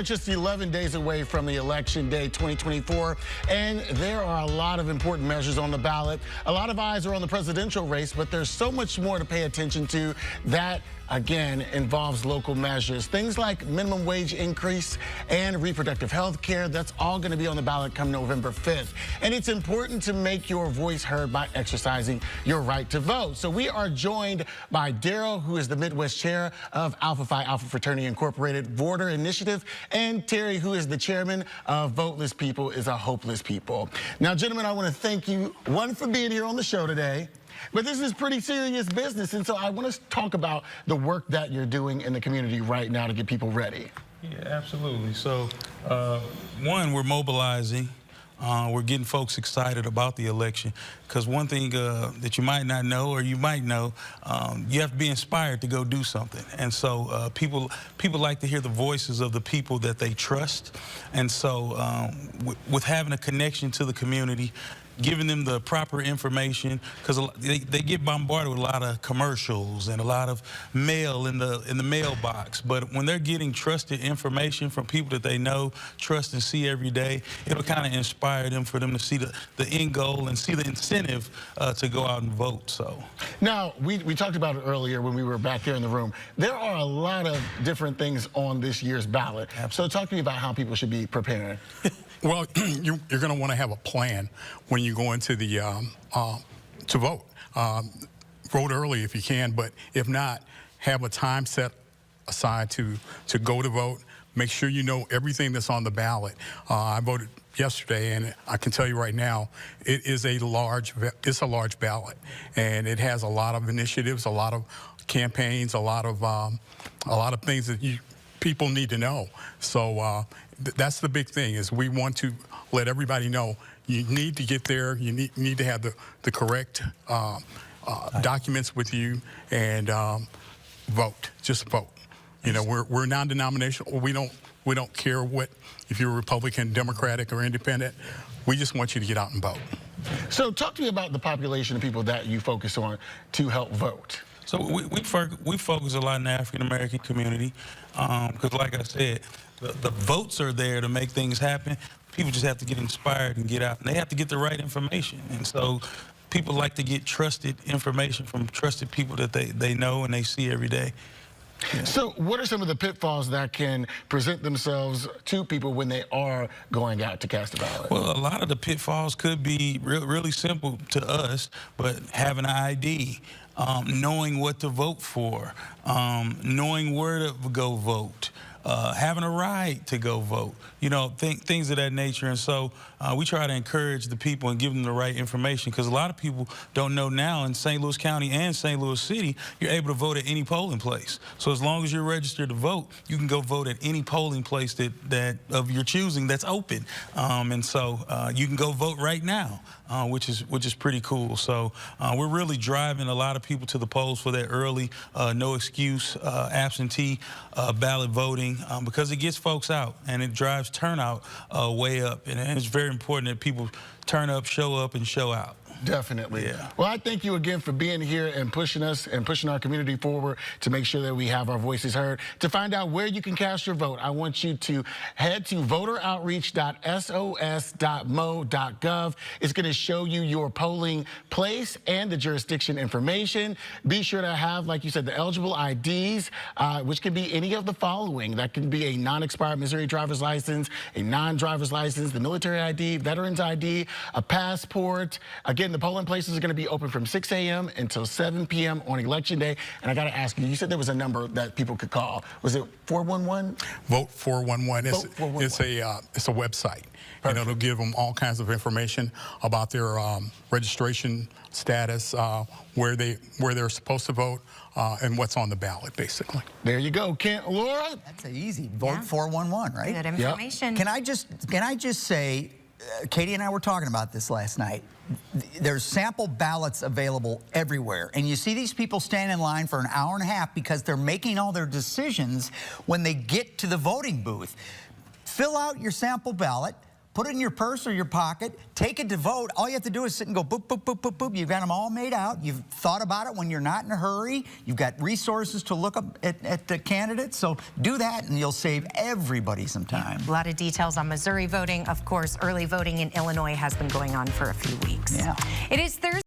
Just 11 days away from the election day 2024, and there are a lot of important measures on the ballot. A lot of eyes are on the presidential race, but there's so much more to pay attention to that, again, involves local measures. Things like minimum wage increase and reproductive health care, that's all going to be on the ballot come November 5th. And it's important to make your voice heard by exercising your right to vote. So we are joined by Daryl, who is the Midwest chair of Alpha Phi Alpha Fraternity Incorporated Voter Initiative, and Terry, who is the chairman of Voteless People is a Hopeless People. Now, gentlemen, I want to thank you, one, for being here on the show today. But this is pretty serious business, and so I want to talk about the work that you're doing in the community right now to get people ready. Yeah, absolutely. So, one, we're mobilizing. We're getting folks excited about the election, because one thing that you might not know, or you might know, you have to be inspired to go do something. And so people like to hear the voices of the people that they trust. And so with having a connection to the community, giving them the proper information, because they get bombarded with a lot of commercials and a lot of mail in the mailbox. But when they're getting trusted information from people that they know, trust, and see every day, it'll kind of inspire them, for them to see the end goal and see the incentive to go out and vote. So now, we talked about it earlier when we were back there in the room. There are a lot of different things on this year's ballot. Absolutely. So talk to me about how people should be preparing. Well, you're going to want to have a plan when you go into the to vote. Vote early if you can, but if not, have a time set aside to go to vote. Make sure you know everything that's on the ballot. I voted yesterday, and I can tell you right now, it's a large ballot, and it has a lot of initiatives, a lot of campaigns, a lot of things that people need to know. So that's the big thing, is we want to let everybody know you need to get there. You need to have the correct documents with you, and vote. Just vote. You know, we're non-denominational. We don't care if you're Republican, Democratic, or Independent. We just want you to get out and vote. So talk to me about the population of people that you focus on to help vote. So we focus a lot in the African-American community, because like I said, the votes are there to make things happen. People just have to get inspired and get out, and they have to get the right information. And so people like to get trusted information from trusted people that they know and they see every day. Yeah. So what are some of the pitfalls that can present themselves to people when they are going out to cast a ballot? Well, a lot of the pitfalls could be really simple to us, but having an ID, knowing what to vote for, knowing where to go vote, having a right to go vote, you know, things of that nature. And so we try to encourage the people and give them the right information, because a lot of people don't know now in St. Louis County and St. Louis City, you're able to vote at any polling place. So as long as you're registered to vote, you can go vote at any polling place that of your choosing that's open. And so you can go vote right now, which is pretty cool. So we're really driving a lot of people to the polls for that early, no excuse, absentee ballot voting, because it gets folks out and it drives turnout way up. And it's very important that people turn up, and show out. Definitely. Yeah. Well, I thank you again for being here and pushing us and pushing our community forward to make sure that we have our voices heard. To find out where you can cast your vote, I want you to head to voteroutreach.sos.mo.gov. It's going to show you your polling place and the jurisdiction information. Be sure to have, like you said, the eligible IDs, which can be any of the following. That can be a non-expired Missouri driver's license, a non-driver's license, the military ID, veteran's ID, a passport. Again, the polling places are going to be open from 6 a.m. until 7 p.m. on Election Day. And I got to ask you, you said there was a number that people could call. Was it 411? Vote 411. Vote 411. It's a website. Perfect. And it'll give them all kinds of information about their registration status, where they're supposed to vote, and what's on the ballot, basically. There you go, Laura. That's easy. Vote 411, right? Good information. Can I just say, Katie and I were talking about this last night. There's sample ballots available everywhere, and you see these people stand in line for an hour and a half because they're making all their decisions when they get to the voting booth. Fill out your sample ballot, put it in your purse or your pocket, take it to vote. All you have to do is sit and go boop, boop, boop, boop, boop. You've got them all made out. You've thought about it when you're not in a hurry. You've got resources to look up at the candidates. So do that and you'll save everybody some time. A lot of details on Missouri voting. Of course, early voting in Illinois has been going on for a few weeks. Yeah. It is Thursday.